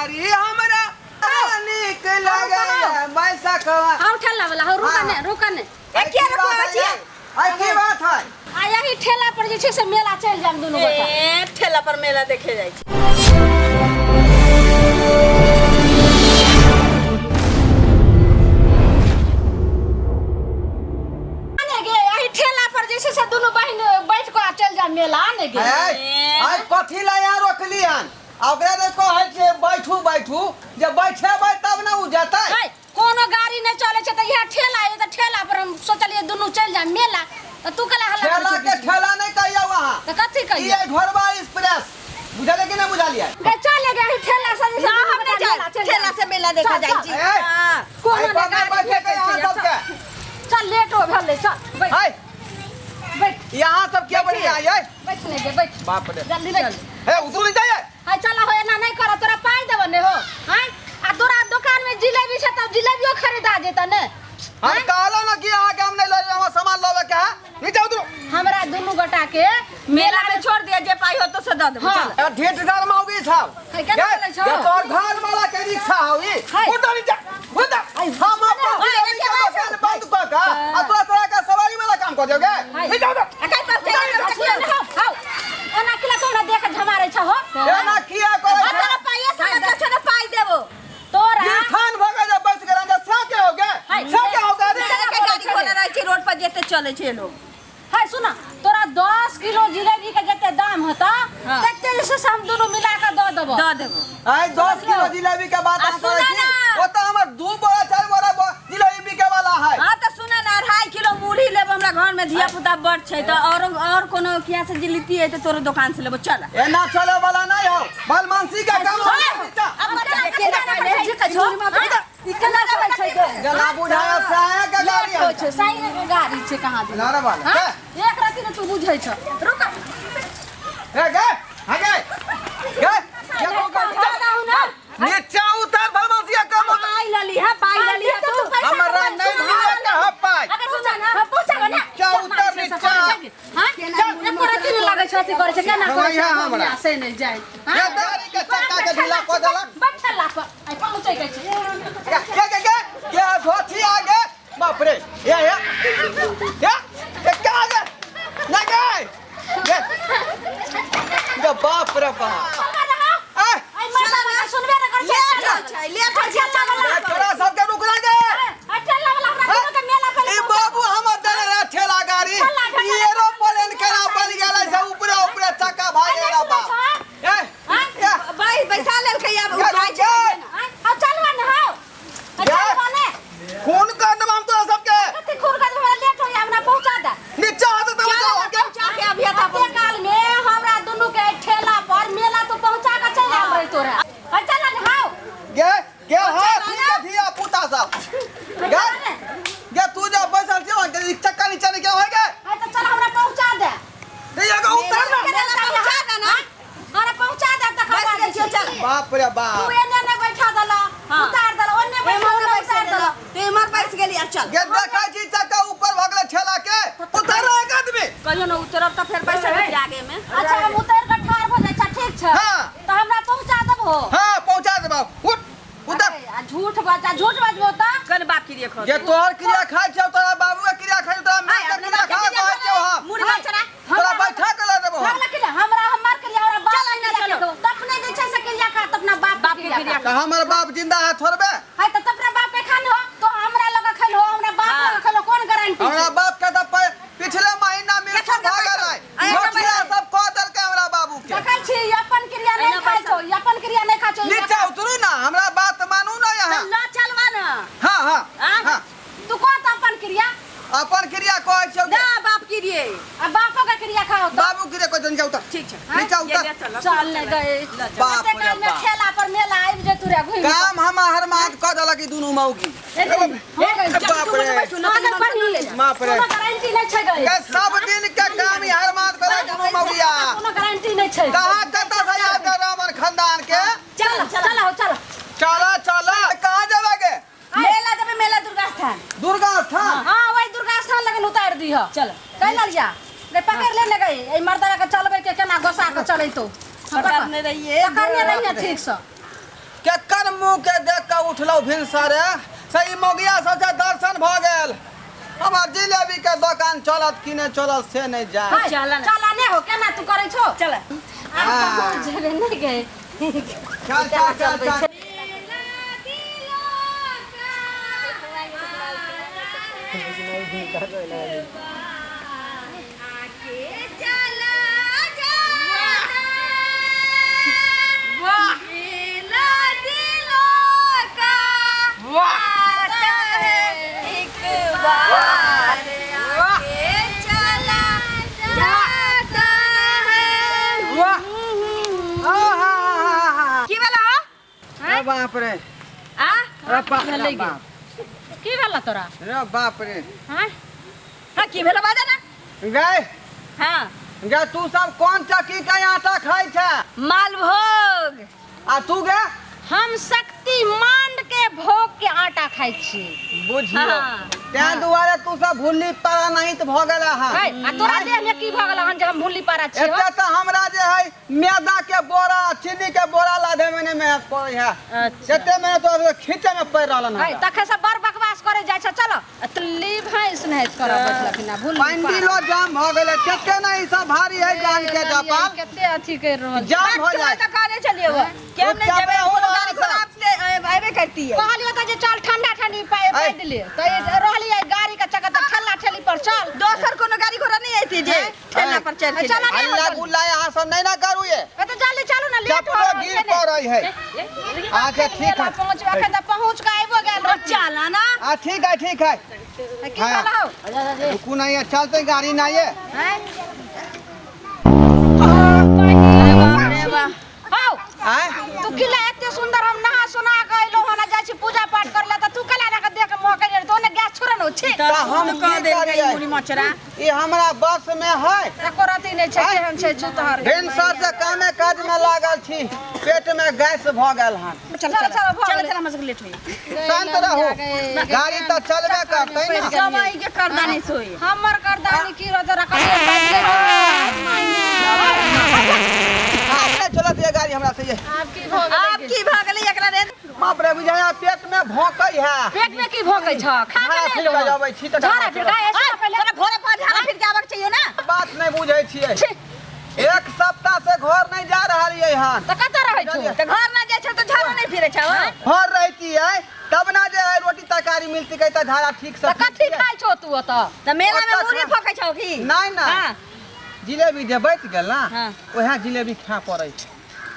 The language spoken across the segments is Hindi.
गाड़ी हमरा निक लगे बैसकवा हां ठेला वाला हो रुका ने क्या रखवा छिए आई की बात है आ यही ठेला पर जे छै से मेला चल जाम दुनु गोटा ए ठेला पर मेला देखे जाय छै आने गे यही ठेला पर जे छै से दुनु बहिन बैठ के चल जाम मेला आने गे आई कथि ला यहाँ रोकली हन ओकरा ने कहै छै बैठू जब बैठेबै तब ना उ जेतै कोनो गाड़ी नहीं चले छै त यहाँ ठेला है त ठेला पर हम सोचलिए दुनु चल जाम मेला त तू कला हल्ला ठेला के ठेला नहीं कहियो वहां त कथि कहियो ये घरवा एक्सप्रेस बुझले कि नहीं बुझलिए के चले गे ठेला से हमने जाय ठेला से मेला देखा जाय छी हां कोनो गाड़ी बैठे के यहाँ सब के चल लेट हो भले चल बैठ बैठ यहाँ सब के बढ़िया है बैठ नहीं गे बैठ बाप रे जल्दी बैठ हे उतरू नहीं जाए हाय चला हो एना नहीं कर तोरा पाई देब ने हो हां आ तोरा दुकान में जिलेबी छै त जिलेबियो खरीदा जेता ने हम कहलो ना कि आगे हम नहीं ले हम सामान लेवे के है नीचे उतरू हमरा दुनु गोटा के मेला में छोड़ दिया जे पाई हो तो से द दे चल ढेट घर में होगी साहब है के बोले छो ये तोर घर वाला के रिक्शा होई उठा नीचे उठा हम अपन बंद कर का आ तोरा का सवारी वाला काम कर दोगे नीचे उतर अकाई पर हां ओना किला तोरा देख झमारे छ हो एना किया करे तोरा पाई समझ छ ना पाई देबो तोरा ये थान भगा जा बस के रंगा सा के होगे के गाड़ी खोला रह छी रोड पर जेते चले छे लोग हाय सुना तोरा 10 किलो जिलेबी के जते दाम होता तते से हम दोनों मिला के द देबो आई 10 किलो जिलेबी के बात हम करे छी ओ त हमर 2 बोरा 4 बोरा जिलेबी के वाला है हां त सुना ना 2.5 किलो मुरही लेब हमरा घर में धिया पुता बड़ छै त और कोनो किया से जिलिती है त तोरो दुकान से लेबो चल एना चले वाला नहीं हो बलमानसी का काम अब के छो इतना चले छै के गला बुझाया साया के गाड़ी है छै साई के गाड़ी छै कहां दे नारा वाला एक राती न तू बुझै छ रुक ए गे गे ये तो कर नीचे उतर बलमानसी का काम पाई लली है तू हमरा नहीं मिले के हपाई अगर सुन ना पहुंचा ना नीचे उतर नीचे हां एको राती न लागे छ अथी करे छै केना करे छै हमरा से नहीं जाय ये गाड़ी के चक्का के ढीला को देला बैठला पर आई पहुंचै के छै क्या सोची आगे बाप रे ये क्या आगे ना गए ये बाप रे बाप आई मत सुनबे न कर छै ले थोड़ा सब के रुक दे ठेला वाला हमरा के मेला पे ए बाबू हमर देले ठेला गाड़ी एरोप्लेन केना बन गेलै से ऊपर चक्का भाग गेला बाप ए भाई पैसा लेल के अब उठाई छै आ चलवा न हो चलवा ने खून कर दम हम तोरा सबके कते खून कर हमरा लेट हो हमरा पहुंचा दे नीचे हाथ दे पहुंचा के अभी आता ते काल में हमरा दोनों के ठेला पर मेला तो पहुंचा के चल आबै तोरा आ चल न हो गे हाथ के धिया पुता सब गे तू जा बैसल छै के चक्का नीचे नहीं क्या होएगा आ तो चल हमरा पहुंचा दे नहीं आगे उतर ना पहुंचा दे ना अरे पहुंचा दे त खबर दे चल बाप रे बाप तू एने ने बैठा दला उतार दला ओने बैठा दला उतार दला ते मर बैठ गेली चल गे देखा छी चक्का ऊपर भगले ठेला के उतर एक आदमी कहियो न उतरब त फिर पैसा भेज आगे में अच्छा हम उतर के ठार हो जाय छ ठीक छ हां तो हमरा पहुंचा देबो हां पहुंचा दे बाप उठ उतर आ झूठ बजबो त कन बाप की खो ये तोहर क्रिया खाय छ तोरा बाबू के क्रिया खाय तोरा मैं के क्रिया खा कहै छ हम मुर्गा चरा तोरा बैठा के ला देबो हम लेकिन हमरा हमर क्रिया हमरा बाप चल ना चलो तखने जे छै से क्रिया खा त अपना बाप के क्रिया का हमर बाप जिंदा है थोड़बे है त अपना बाप पे खान हो तो हमरा लगा खैलो हमरा बाप लगा खैलो कोन गारंटी हमरा बाप के त पिछले महीना में भाग रहा मोटिया सब कह देल के हमरा बाबू के देखै छी अपन क्रिया नहीं खाय छो अपन क्रिया नहीं खा छो नीचे उतरू ना हमरा बात मानू ना यहां ना चलवा ना हां हां तू को त अपन क्रिया कहै छौ ना बाप की रे अब बापो का क्रिया खाओ तो बाबू की रे को जन जाऊ त ठीक छै नीचे उतर चल ले गए बाप रे काल में ठेला पर मेला आइब जे तू रे घुम काम हम हर मात क देलक ई दुनु मौगी बाप रे बाप रे कोनो गारंटी नहीं छै गए के सब दिन के काम ही हर मात करे दुनु मौगिया कोनो गारंटी नहीं छै कहां कता से याद कर हमर खानदान के चल चल चल चला चला कहां जाओगे मेला जब मेला दुर्गा स्थान दुर्गा स्थान हां वही दुर्गा स्थान लगन उतार दी ह चल कह लिया ले पकड़ लेने गई ए मर्दावा के चलबे के केना गोसा के चलै तो पकड़ने रहिए पकड़ने रहिए ठीक से केकर मुंह के देख के उठलो भिनसरे सही मोगिया सबसे दर्शन भ गेल हमार जिलेबी के दुकान चलत कि नहीं चलत से नहीं जाए चला ने हो केना तू करे छो चल आप जेबे नहीं गए चल चल चल चल बाप रे की भेला तोरा रे बाप रे हां हां की भेला बाजा ना गए हां गे तू सब कौन चक्की का आटा खाई छे मालभोग आ तू गे हम शक्ति मांड के भोग के आटा खाई छी बुझियो हाँ। ते दुआरे तू सब भूली पारा नहीं त भ गेला है है आ तोरा देह में की भ गेल हन जब हम भूली पारा छी एते त हमरा जे है मैदा के बोरा चीनी के बोरा लादे में मेहनत पड़े है जते में तो खींचे में पड़ रहलन है तखे से बड़ बकवास करे जाय छ चलो तल्ली भैंस नहीं कर बचला कि ना भूल पंडिलो जाम भ गेले केते नहीं ई सब भारी है जान के जापान केते अथी कर रहल जाम हो जाए तो काने चलिए वो क्या हमने जबे वो गाड़ी खराब से आवे करती है कहलियो त जे चल ठंडा ठंडी पाए दिले त रहली है गाड़ी का चक्का त ठल्ला ठेली पर चल दोसर कोनो गाड़ी घोड़ा नहीं आती जे ठेला पर चढ़ के चला नहीं अल्लाह गुल्ला यहां सब नहीं ना करू ये तो जल्दी चलो ना लेट हो चप्पल गिर पड़ रही है अच्छा ठीक है पहुंच अखन त पहुंच के आइबो गेल चला ना हां ठीक है की कहला हो रुकू नहीं है चलते गाड़ी ना ये हैं अरे वाह हो हैं तू किला एते सुंदर हम नहा सुना गइलो हना जाय छी पूजा पाठ करले त तू कला ना के देख मौका दे तो ने गैस छोड़न हो छी तो हम कह दे की करिए? मुनी मचरा ये हमरा बस में है एको रति नहीं छै केहन छै जुतहर भिनसर से कामे काज में लागल छी पेट में गैस भ गेल हन चल चल चल चल हमसे लेट होई शांत रहो गाड़ी तो चलबे करतै ना समय के करदानी सोई हमर करदानी की रोज रखले आपने चलत ये गाड़ी हमरा से ये आप की भागले एकरा रे बाप रे बुझाया पेट में भौंकई है पेट में की भोगै छ खा के हाँ, ले फिर लो जाबै छी त झाड़ा फिर गाय ऐसा पहले तोरा घोड़े पर झाड़ा फिर के आबक चाहिए ना बात नहीं बुझै छियै छी, एक सप्ताह से घर नहीं जा रहलियै हन त कत रहै छु तो घर ना जाय छ तो झाड़ा नहीं फिरे छ घर रहती है तब ना जे है रोटी तरकारी मिलती कहीं त झाड़ा ठीक से त कथि खाइ छौ तू ओत तो मेला में मुरी फकै छ की नहीं ना हां जिलेबी जे बच गेल ना हाँ। वह जिलेबी खा पड़ै छै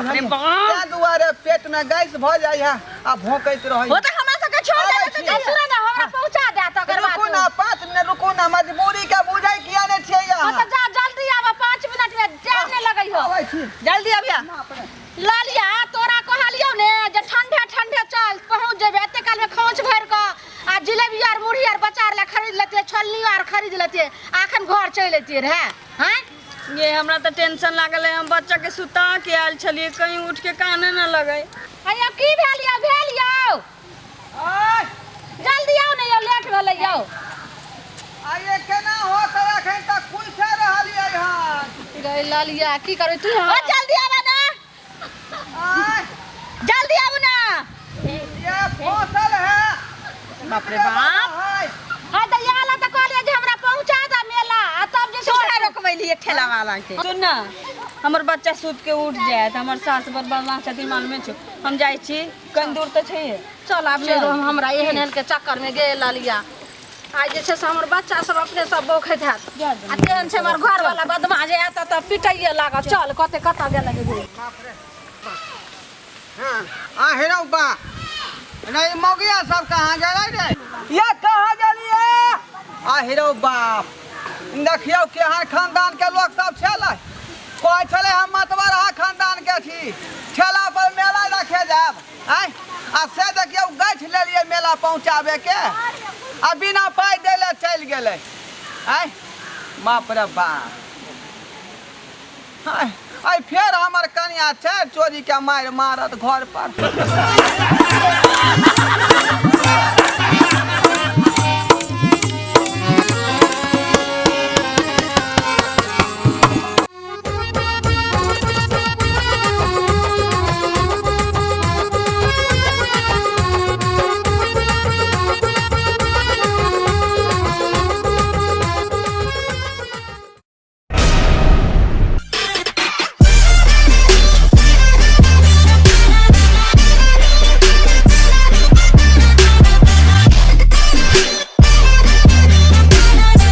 अरे बाप ताहि दुआरे पेट में गैस भ जाइ है आ भौंकैत रहै वो तो हमरा सके छोड़ दे तो ए सुन ना हमरा पहुंचा दे तकर रुकू बाद ना 5 मिनट रुकू ना मजबूरी के बुझै किया ने छियै हां यहाँ त जा जल्दी आवा 5 मिनट में टाइम नहीं लगई हो आबै छी जल्दी आबिया लालिया तोरा कहलियो ने जे ठंडे ठंडे चल पहुंच जेबे एते काल में खोंच भर के आ जिलेबी आर मुरही आर बचार ले खरीद लेते छलनी आर खरीद लेते आखन घर चल लेते रे हैं ये हमरा तो टेंशन लागल है हम बच्चा के सुता के आयल छलिए कहीं उठ के काने न लगे अरे अब की भेलियो आय जल्दी आओ ने यो लेट भेलै यो आये केना हो त एखन तक कुछ रहलियै हन गई लालिया की करे तू ओ जल्दी आवा ना आय जल्दी आबू ना ये फसल है बाप रे बाप हां त याला त कहलिए जे हमरा पहुंचा द मेला आ तब जे छोड़ा रोकबैली एक ठेला वाला के सुन ना हमर बच्चा सूत के उठ जाए त हमर सास बरबा छथिन मालूम छै हम जाय छी कन दूर त छै चल आब ले हमरा एहन एहन के चक्कर में गेल लालिया आइ जे छै से हमर बच्चा सब अपने सब बौखैत हैत आ तेहन छै हमर घर वाला बदमा जे आत त पिटाइए लागत चल कते कत गेल गे हां आ हेरौ बा नहीं मौगिया सब कहां गेलै रे ये कहां गेलिए आ हेरौ बाप देखियो केहन खानदान के लोग सब छलै कोइ छलै हम मतबरहा खानदान के छी ठेला पर मेला रखे जाब आय आ से देखियो गठ लेलिए मेला पहुंचाबे के आ बिना पाई देले चल गेलै आय बाप रे बाप आय आय फेर हमर कन्या छै चोरी के मार मारत घर पर